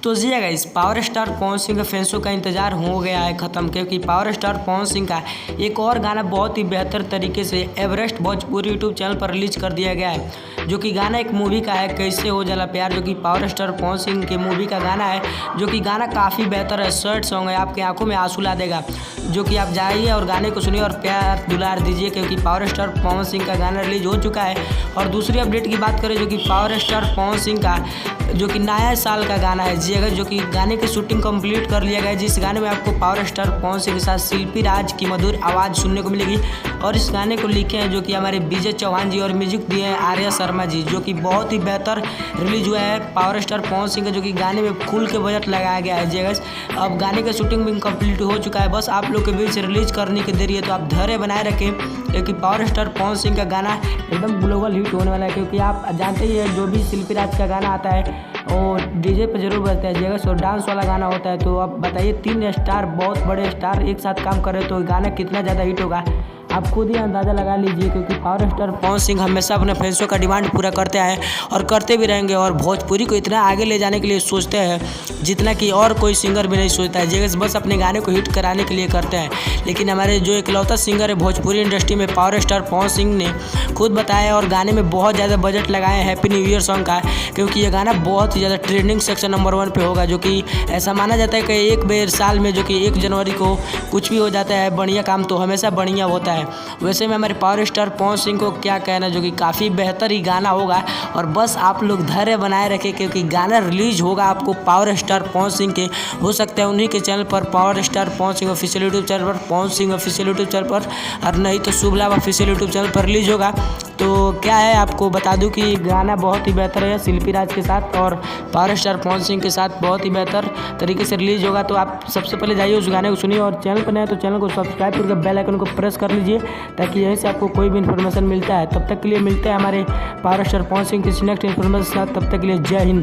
तो जी guys, power star Pawan Singh के फैंसों का इंतज़ार हो गया है ख़त्म, क्योंकि पावर स्टार पवन सिंह का एक और गाना बहुत ही बेहतर तरीके से एवरेस्ट भोजपुरी यूट्यूब चैनल पर रिलीज कर दिया गया है। जो कि गाना एक मूवी का है, कैसे हो जाला प्यार, जो कि पावर स्टार पवन सिंह के मूवी का गाना है। जो कि गाना काफ़ी बेहतर है, सैड सॉन्ग है, आपकी आंखों में आंसू ला देगा। जो कि आप जाइए और गाने को सुनिए और प्यार दुलार दीजिए, क्योंकि पावर स्टार पवन सिंह का गाना रिलीज हो चुका है। और दूसरी अपडेट की बात करें, जो कि पावर स्टार पवन सिंह का जो कि नया साल का गाना है जी, अगर जो कि गाने की शूटिंग कंप्लीट कर लिया गया है। जिस गाने में आपको पावर स्टार पवन सिंह के साथ शिल्पी राज की मधुर आवाज़ सुनने को मिलेगी। और इस गाने को लिखे हैं जो कि हमारे विजय चौहान जी और म्यूजिक दिए हैं आर्या शर्मा जी, जो कि बहुत ही बेहतर रिलीज हुआ है पावर स्टार पवन सिंह का। जो कि गाने में फुल के बजट लगाया गया है जी। अब गाने का शूटिंग भी कंप्लीट हो चुका है, बस आप लोग के बीच रिलीज करने की देरी है, तो आप धैर्य बनाए रखें, क्योंकि पावर स्टार पवन सिंह का गाना एकदम ग्लोबल हिट होने वाला है। क्योंकि आप जानते ही हैं, जो भी शिल्पी राज का गाना आता है और डीजे पे जरूर बजता है जगह और डांस वाला गाना होता है। तो अब बताइए, 3 स्टार, बहुत बड़े स्टार एक साथ काम कर रहे, तो गाना कितना ज़्यादा हिट होगा आप खुद ही अंदाज़ा लगा लीजिए। क्योंकि पावर स्टार पवन सिंह हमेशा अपने फैंसों का डिमांड पूरा करते हैं और करते भी रहेंगे, और भोजपुरी को इतना आगे ले जाने के लिए सोचते हैं जितना कि और कोई सिंगर भी नहीं सोचता है। जगह बस अपने गाने को हिट कराने के लिए करते हैं। लेकिन हमारे जो इकलौता सिंगर है भोजपुरी इंडस्ट्री में, पावर स्टार पवन सिंह ने खुद बताया और गाने में बहुत ज़्यादा बजट लगाए हैं हैप्पी न्यू ईयर सॉन्ग का, क्योंकि ये गाना बहुत ही ज़्यादा ट्रेंडिंग सेक्शन नंबर 1 पे होगा। जो कि ऐसा माना जाता है कि एक बार साल में, जो कि 1 जनवरी को कुछ भी हो जाता है बढ़िया काम, तो हमेशा बढ़िया होता है। वैसे में हमारे पावर स्टार पवन सिंह को क्या कहना, जो कि काफ़ी बेहतर ही गाना होगा। और बस आप लोग धैर्य बनाए रखें, क्योंकि गाना रिलीज होगा आपको पावर स्टार पवन सिंह के, हो सकता है उन्हीं के चैनल पर, power star Pawan Singh official YouTube channel पर, Pawan Singh official YouTube channel पर, और नहीं तो शुभ लाभ ऑफिशियल यूट्यूब चैनल पर रिलीज होगा। तो क्या है, आपको बता दूं कि गाना बहुत ही बेहतर है शिल्पी राज के साथ और पावर स्टार पवन सिंह के साथ बहुत ही बेहतर तरीके से रिलीज होगा। तो आप सबसे पहले जाइए उस गाने को सुनिए, और चैनल पर नए तो चैनल को सब्सक्राइब करके बेल आइकन को प्रेस कर लीजिए, ताकि यहीं से आपको कोई भी इन्फॉर्मेशन मिलता है। तब तक के लिए मिलते हैं हमारे पावर स्टार पवन सिंह की नेक्स्ट इन्फॉर्मेशन के साथ। तब तक के लिए जय हिंद।